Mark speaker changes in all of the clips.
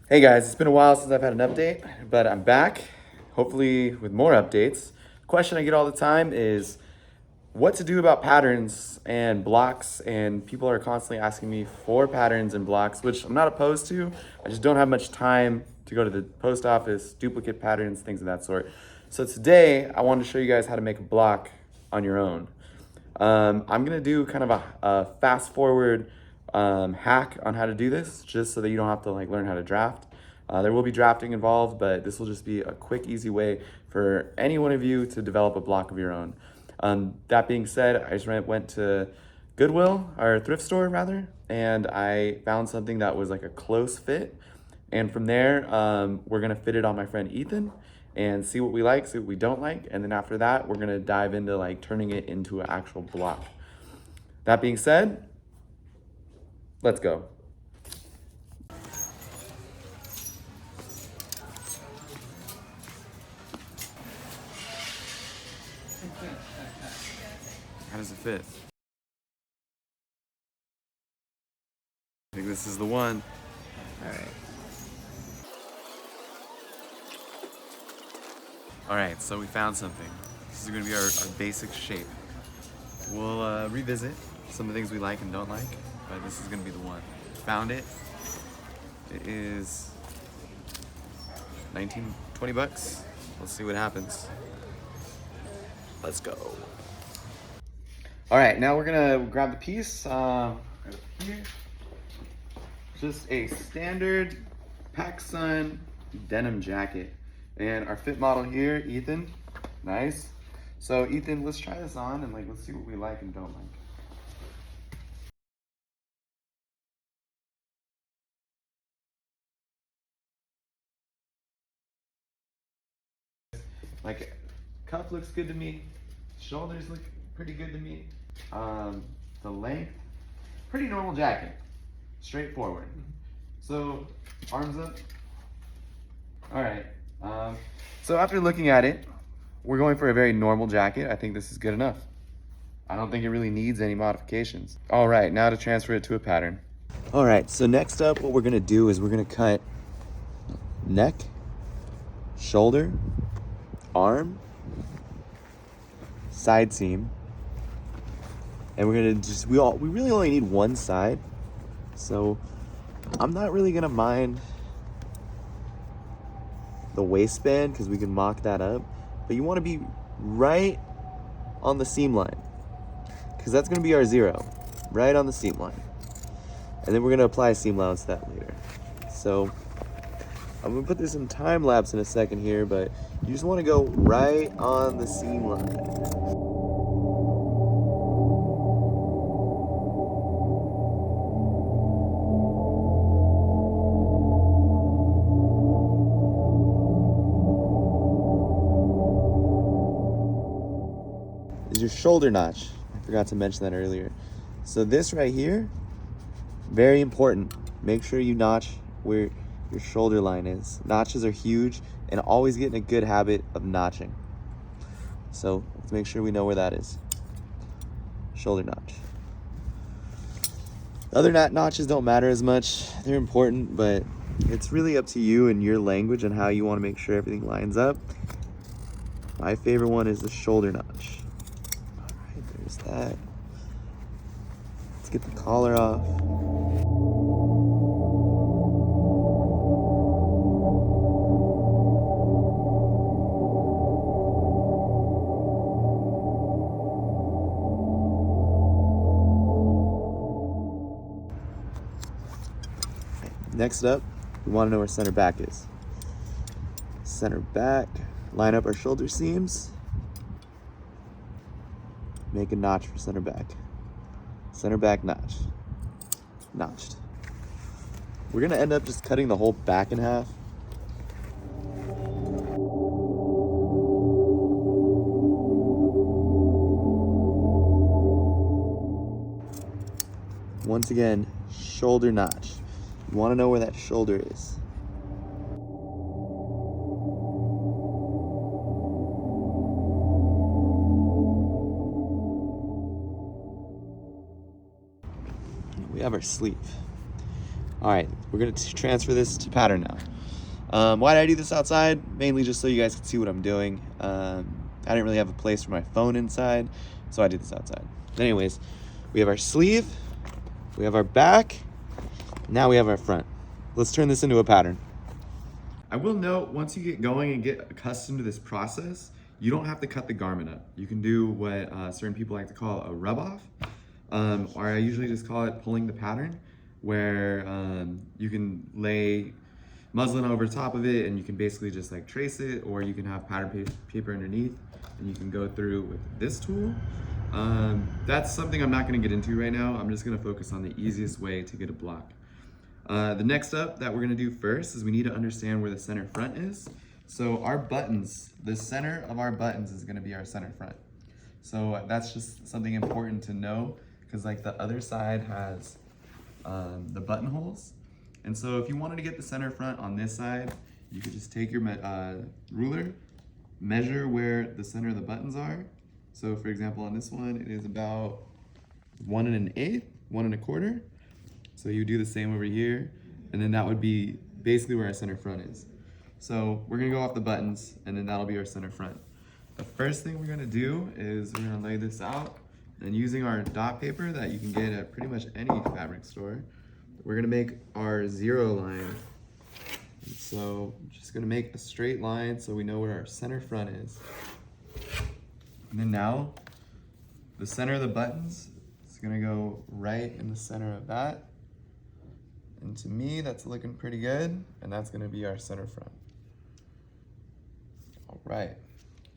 Speaker 1: Hey guys, it's been a while since I've had an update, but I'm back, hopefully with more updates. The question I get all the time is what to do about patterns and blocks, and people are constantly asking me for patterns and blocks, which I'm not opposed to. I just don't have much time to go to the post office, duplicate patterns, things of that sort. So today, I wanted to show you guys how to make a block on your own. I'm gonna do kind of a fast forward hack on how to do this, just so that you don't have to like learn how to draft. There will be drafting involved, but this will just be a quick, easy way for any one of you to develop a block of your own. That being said, I just went to Goodwill, or thrift store rather, and I found something that was like a close fit. And from there, we're gonna fit it on my friend Ethan and see what we like, see what we don't like. And then after that, we're gonna dive into like turning it into an actual block. That being said, let's go. How does it fit? I think this is the one. All right. All right, so we found something. This is gonna be our basic shape. We'll revisit some of the things we like and don't like, but this is gonna be the one. Found it. It is 19, 20 bucks. Let's see what happens. Let's go. All right, now we're gonna grab the piece. Right here. Just a standard PacSun denim jacket. And our fit model here, Ethan. Nice. So Ethan, let's try this on and like let's see what we like and don't like. Like, cuff looks good to me. Shoulders look pretty good to me. The length, pretty normal jacket. Straightforward. So, arms up. All right. So after looking at it, we're going for a very normal jacket. I think this is good enough. I don't think it really needs any modifications. All right, now to transfer it to a pattern. All right, so next up, what we're gonna do is we're gonna cut neck, shoulder, arm, side seam, and we're gonna just we really only need one side, so I'm not really gonna mind the waistband because we can mock that up, but you want to be right on the seam line because that's gonna be our zero, right on the seam line, and then we're gonna apply seam allowance to that later. So I'm gonna put this in time lapse in a second here, but you just want to go right on the seam line. Is your shoulder notch. I forgot to mention that earlier. So this right here, very important. Make sure you notch where your shoulder line is. Notches are huge, and always get in a good habit of notching. So let's make sure we know where that is. Shoulder notch. Other notches don't matter as much. They're important, but it's really up to you and your language and how you want to make sure everything lines up. My favorite one is the shoulder notch. All right, there's that. Let's get the collar off. Next up, we want to know where center back is. Center back, line up our shoulder seams, make a notch for center back. Center back notch, notched. We're gonna end up just cutting the whole back in half. Once again, shoulder notch. You want to know where that shoulder is. We have our sleeve. All right, we're gonna transfer this to pattern now. Why did I do this outside? Mainly just so you guys can see what I'm doing. I didn't really have a place for my phone inside, so I did this outside. But anyways, we have our sleeve, we have our back, now we have our front. Let's turn this into a pattern. I will note, once you get going and get accustomed to this process, you don't have to cut the garment up. You can do what certain people like to call a rub off, or I usually just call it pulling the pattern, where you can lay muslin over top of it and you can basically just like trace it, or you can have pattern paper underneath and you can go through with this tool. That's something I'm not gonna get into right now. I'm just gonna focus on the easiest way to get a block. The next up that we're gonna do first is we need to understand where the center front is. So our buttons, the center of our buttons is gonna be our center front. So that's just something important to know, because like the other side has the buttonholes. And so if you wanted to get the center front on this side, you could just take your ruler, measure where the center of the buttons are. So for example, on this one, it is about 1 1/8, 1 1/4. So you do the same over here, and then that would be basically where our center front is. So we're gonna go off the buttons, and then that'll be our center front. The first thing we're gonna do is we're gonna lay this out, and using our dot paper that you can get at pretty much any fabric store, we're gonna make our 0 line. And so I'm just gonna make a straight line so we know where our center front is. And then now, the center of the buttons is gonna go right in the center of that. And to me, that's looking pretty good. And that's gonna be our center front. All right.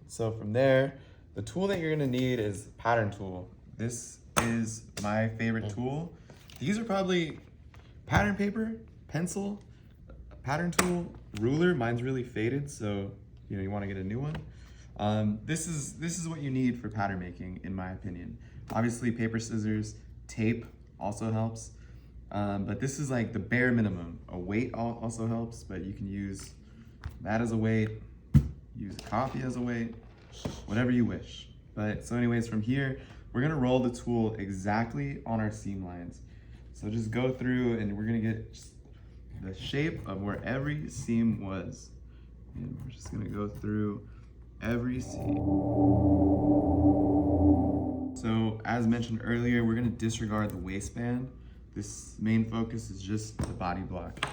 Speaker 1: So from there, the tool that you're gonna need is pattern tool. This is my favorite tool. These are probably pattern paper, pencil, pattern tool, ruler. Mine's really faded, so you want to get a new one. This is what you need for pattern making, in my opinion. Obviously, paper, scissors, tape also helps, but this is like the bare minimum. A weight also helps, but you can use that as a weight, use coffee as a weight, whatever you wish. But so anyways, from here, we're gonna roll the tool exactly on our seam lines. So just go through and we're gonna get the shape of where every seam was. And we're just gonna go through every seam. So as mentioned earlier, we're gonna disregard the waistband. This main focus is just the body block.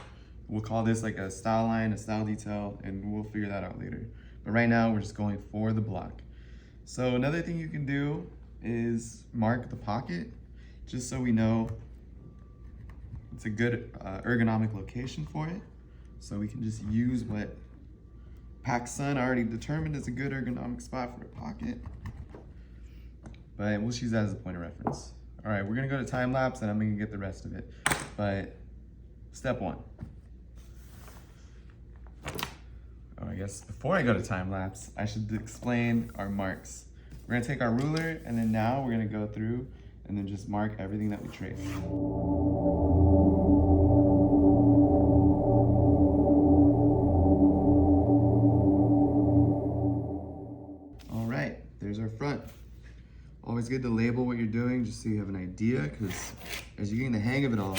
Speaker 1: We'll call this like a style line, a style detail, and we'll figure that out later. But right now, we're just going for the block. So another thing you can do is mark the pocket, just so we know it's a good ergonomic location for it. So we can just use what PacSun already determined is a good ergonomic spot for a pocket. But we'll use that as a point of reference. All right, we're gonna go to time lapse and I'm gonna get the rest of it. But step 1. Oh, I guess before I go to time lapse, I should explain our marks. We're gonna take our ruler and then now we're gonna go through and then just mark everything that we trace. All right, there's our front. Always good to label what you're doing just so you have an idea, because as you're getting the hang of it all,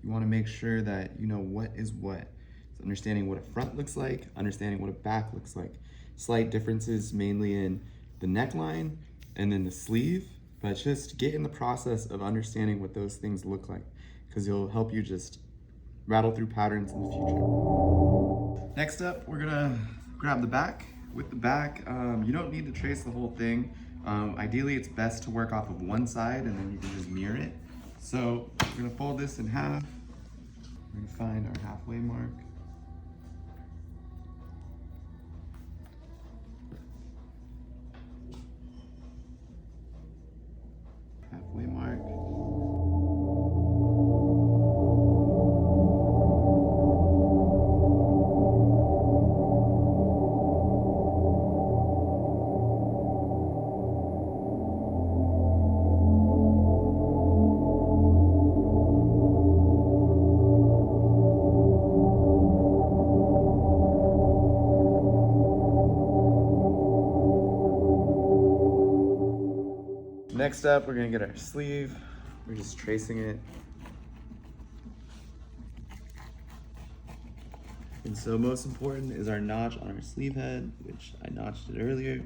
Speaker 1: you wanna make sure that you know what is what. So understanding what a front looks like, understanding what a back looks like. Slight differences mainly in the neckline and then the sleeve, but just get in the process of understanding what those things look like, because it'll help you just rattle through patterns in the future. Next up, we're gonna grab the back. With the back, you don't need to trace the whole thing. Ideally, it's best to work off of one side and then you can just mirror it. So we're gonna fold this in half. We're gonna find our halfway mark. Halfway mark. Next up, we're gonna get our sleeve. We're just tracing it. And so most important is our notch on our sleeve head, which I notched it earlier.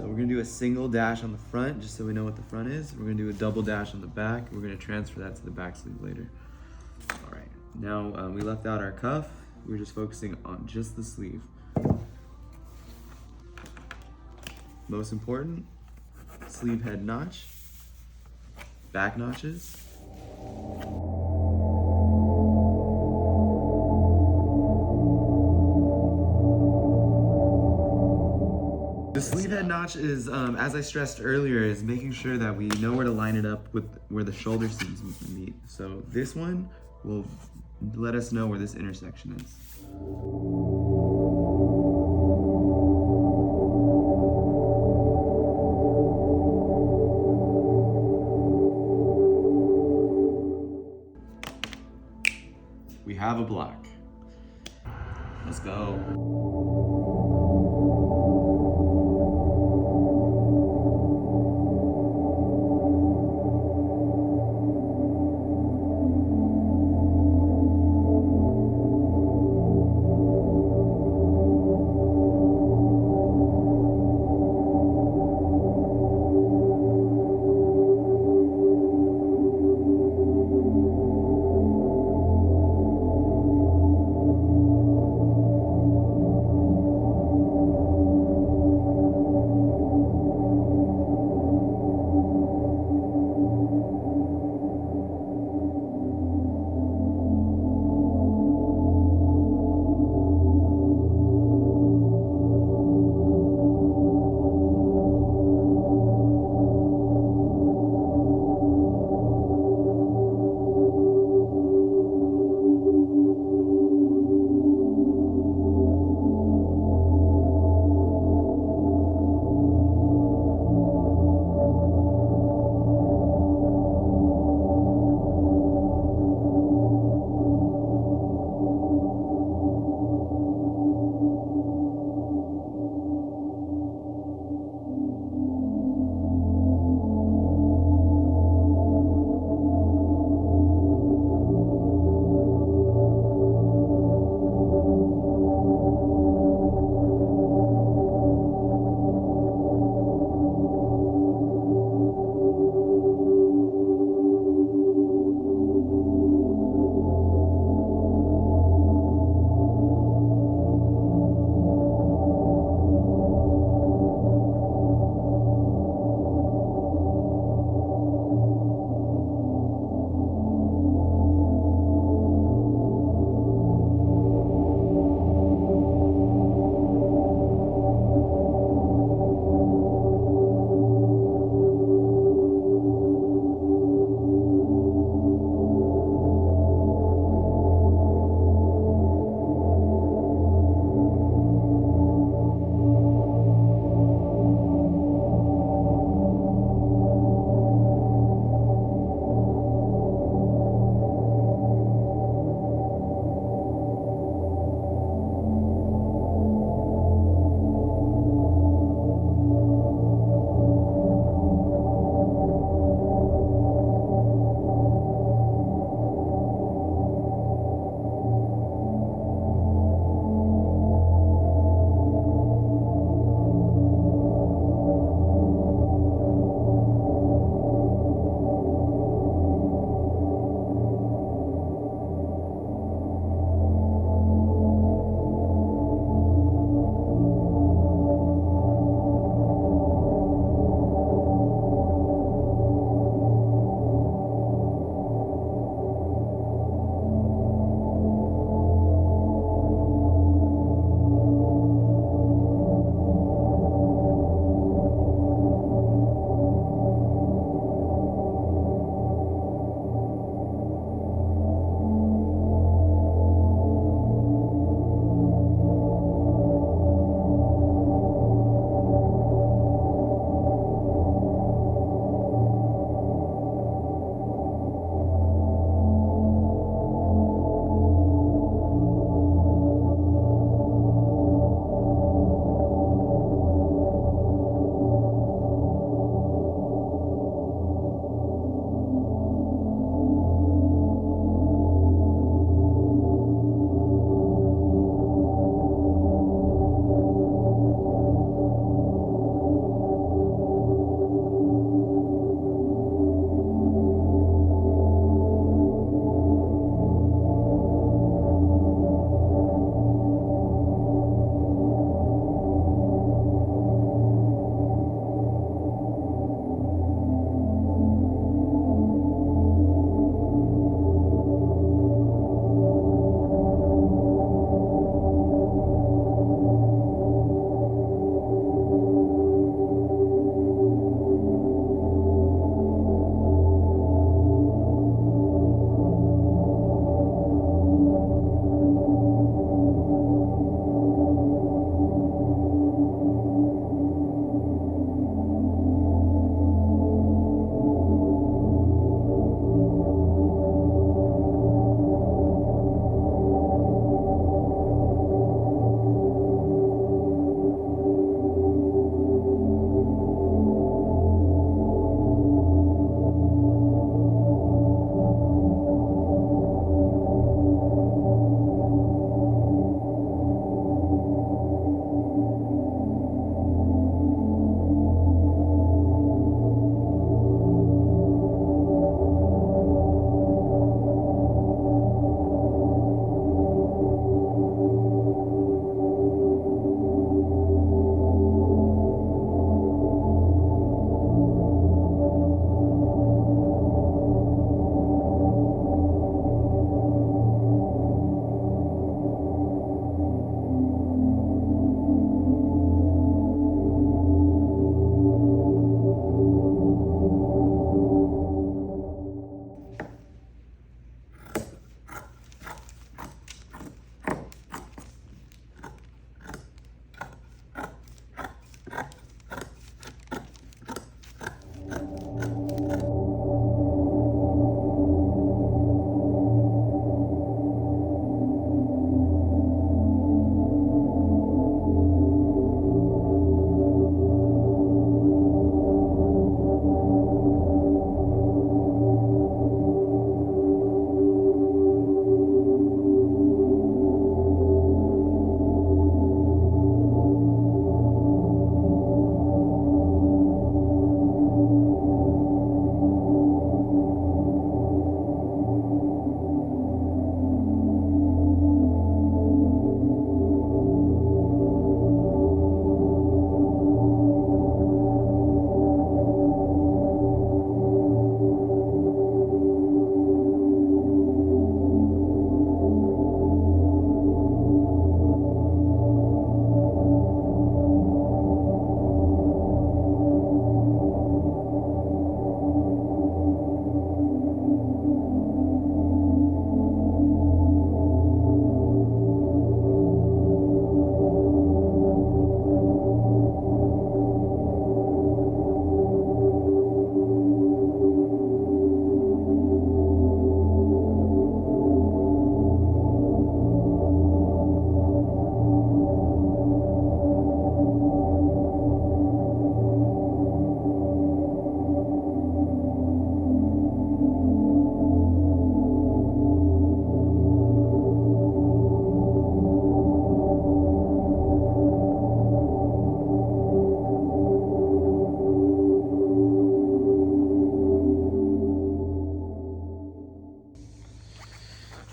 Speaker 1: We're gonna do a single dash on the front, just so we know what the front is. We're gonna do a double dash on the back. We're gonna transfer that to the back sleeve later. All right, now we left out our cuff. We're just focusing on just the sleeve. Most important, sleeve head notch, back notches. The sleeve head notch is, as I stressed earlier, is making sure that we know where to line it up with where the shoulder seams meet. So this one will let us know where this intersection is. We have a block. Let's go.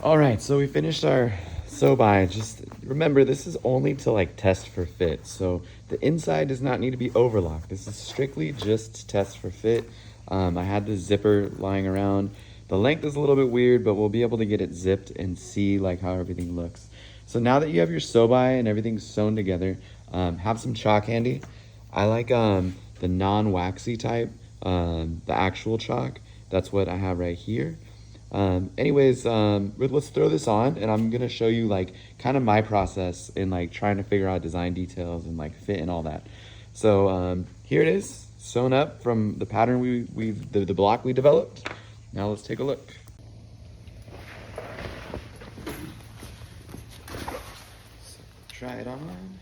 Speaker 1: All right, so we finished our sew by. Just remember, this is only to like test for fit. So the inside does not need to be overlocked. This is strictly just to test for fit. I had the zipper lying around. The length is a little bit weird, but we'll be able to get it zipped and see like how everything looks. So now that you have your sew by and everything's sewn together, have some chalk handy. I like the non-waxy type, the actual chalk. That's what I have right here. Let's throw this on and I'm gonna show you like kind of my process in like trying to figure out design details and like fit and all that. So here it is, sewn up from the pattern the block we developed. Now let's take a look. So, try it on.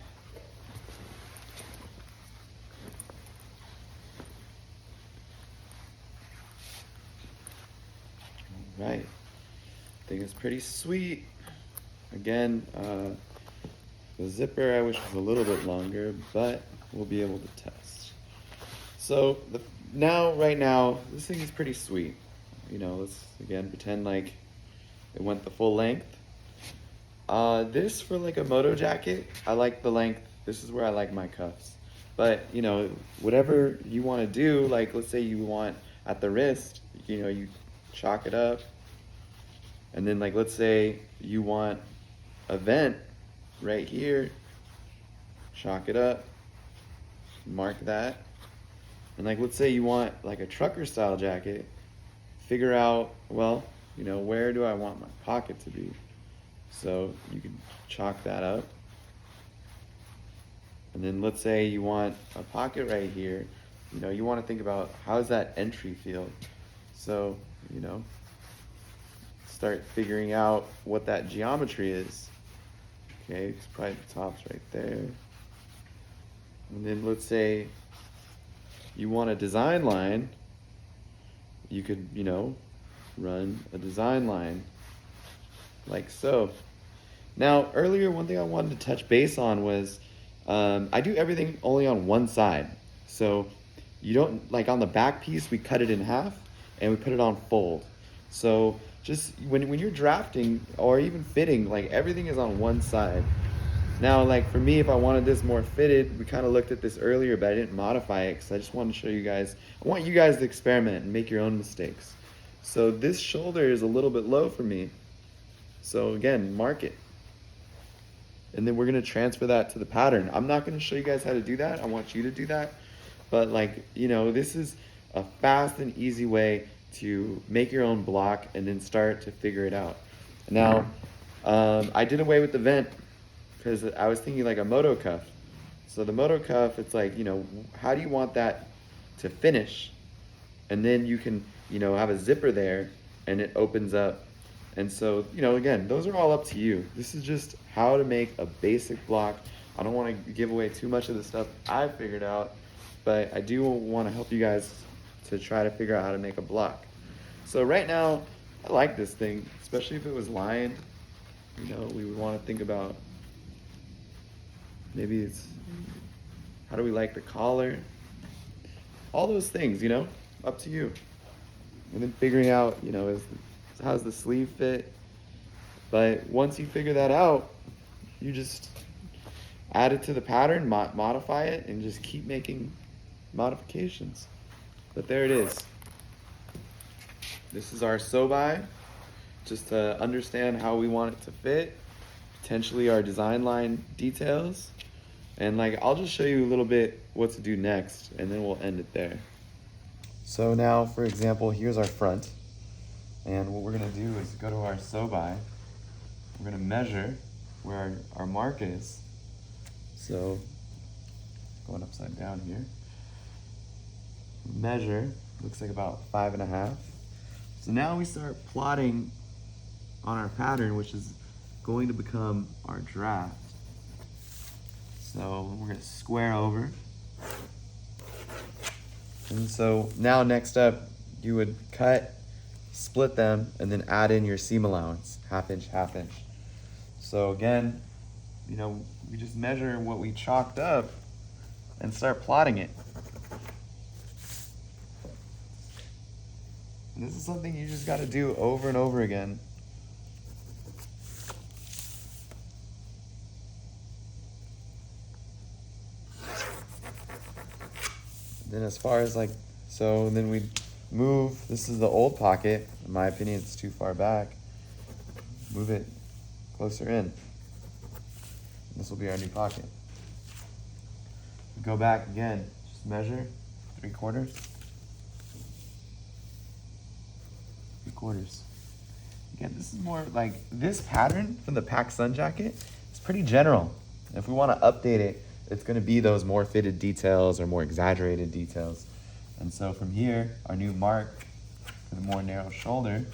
Speaker 1: Right, I think it's pretty sweet. Again, the zipper I wish was a little bit longer, but we'll be able to test. So right now, this thing is pretty sweet. You know, let's again pretend like it went the full length. This for like a moto jacket, I like the length. This is where I like my cuffs. But you know, whatever you want to do, like let's say you want at the wrist, you know, you chalk it up. And then like, let's say you want a vent right here, chalk it up, mark that. And like, let's say you want like a trucker style jacket, figure out, well, you know, where do I want my pocket to be? So you can chalk that up. And then let's say you want a pocket right here, you know, you want to think about how's that entry feel? So, you know, start figuring out what that geometry is. Okay, it's probably the top's right there. And then let's say you want a design line, you could, you know, run a design line like so. Now, earlier, one thing I wanted to touch base on was I do everything only on one side. So you don't, like on the back piece, we cut it in half and we put it on fold. So just when you're drafting or even fitting, like everything is on one side. Now, like for me, if I wanted this more fitted, we kind of looked at this earlier, but I didn't modify it because I just wanted to show you guys. I want you guys to experiment and make your own mistakes. So this shoulder is a little bit low for me. So again, mark it. And then we're gonna transfer that to the pattern. I'm not gonna show you guys how to do that. I want you to do that. But like, you know, this is a fast and easy way to make your own block and then start to figure it out. Now, I did away with the vent because I was thinking like a moto cuff. So the moto cuff, it's like, you know, how do you want that to finish? And then you can, you know, have a zipper there and it opens up. And so, you know, again, those are all up to you. This is just how to make a basic block. I don't want to give away too much of the stuff I figured out, but I do want to help you guys to try to figure out how to make a block. So right now, I like this thing, especially if it was lined. You know, we would want to think about maybe it's, how do we like the collar? All those things, you know, up to you. And then figuring out, you know, how's the sleeve fit? But once you figure that out, you just add it to the pattern, modify it, and just keep making modifications. But there it is. This is our sew-by, just to understand how we want it to fit, potentially our design line details. And like, I'll just show you a little bit what to do next, and then we'll end it there. So now, for example, here's our front. And what we're gonna do is go to our sew-by. We're gonna measure where our mark is. So, going upside down here. Measure, looks like about 5.5. So now we start plotting on our pattern, which is going to become our draft. So we're gonna square over. And so now next up, you would cut, split them, and then add in your seam allowance, half inch, half inch. So again, you know, we just measure what we chalked up and start plotting it. And this is something you just gotta do over and over again. Then as far as like, so then we move, this is the old pocket. In my opinion, it's too far back. Move it closer in. This will be our new pocket. Go back again, just measure 3/4. 3/4. Again, this is more like, this pattern from the Pack Sun jacket is pretty general. If we want to update it, it's going to be those more fitted details or more exaggerated details. And so from here, our new mark for the more narrow shoulder,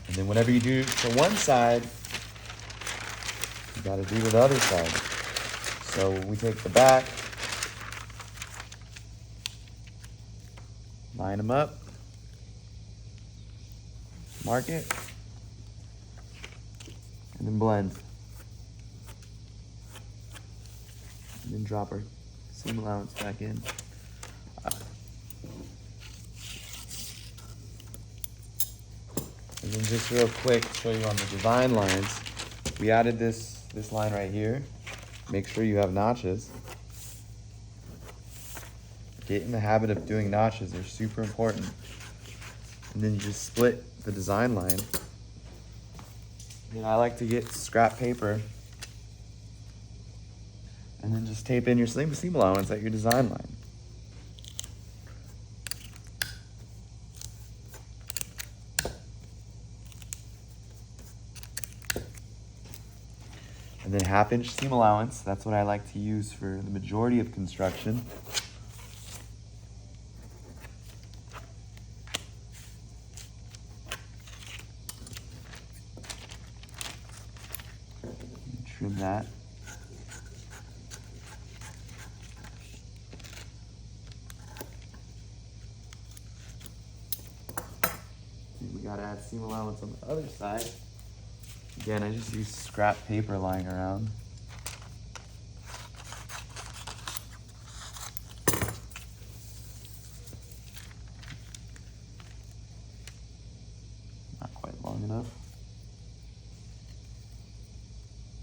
Speaker 1: and then whatever you do to one side, you got to do to the other side. So we take the back, line them up, mark it, and then blend. And then drop our seam allowance back in. And then just real quick, show you on the design lines, we added this line right here. Make sure you have notches. Get in the habit of doing notches, they're super important. And then you just split the design line. And I like to get scrap paper and then just tape in your seam allowance at your design line. And then 1/2" seam allowance, that's what I like to use for the majority of construction. Trim that. And we gotta add seam allowance on the other side. Again, I just use scrap paper lying around. Not quite long enough.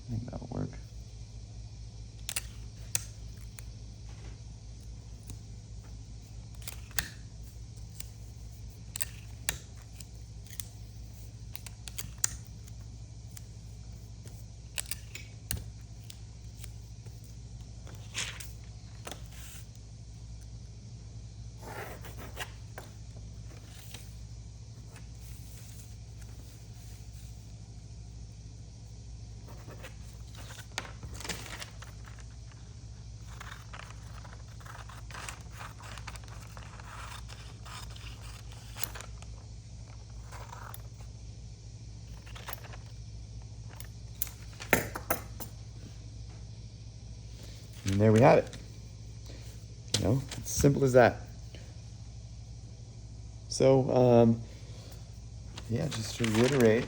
Speaker 1: I think that'll work. And there we have it. You know, it's simple as that. So, yeah, just to reiterate,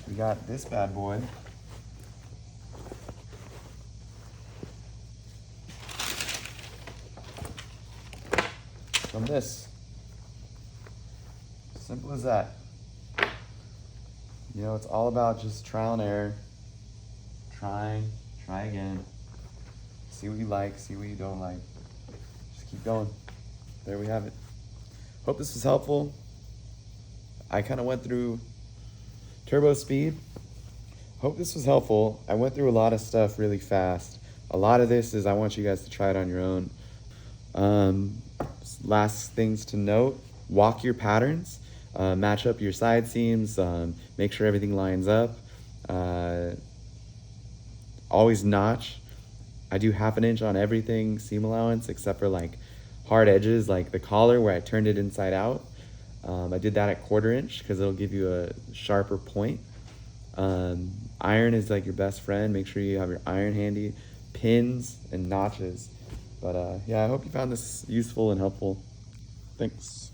Speaker 1: we got this bad boy. From this. Simple as that. You know, it's all about just trial and error. Try again. See what you like, see what you don't like. Just keep going. There we have it. Hope this was helpful. I kind of went through turbo speed. Hope this was helpful. I went through a lot of stuff really fast. A lot of this is I want you guys to try it on your own. Last things to note, walk your patterns. Match up your side seams, make sure everything lines up. Always notch. I do 1/2 inch on everything, seam allowance, except for like hard edges, like the collar where I turned it inside out. I did that at 1/4 inch because it'll give you a sharper point. Iron is like your best friend. Make sure you have your iron handy, pins and notches. But yeah, I hope you found this useful and helpful. Thanks.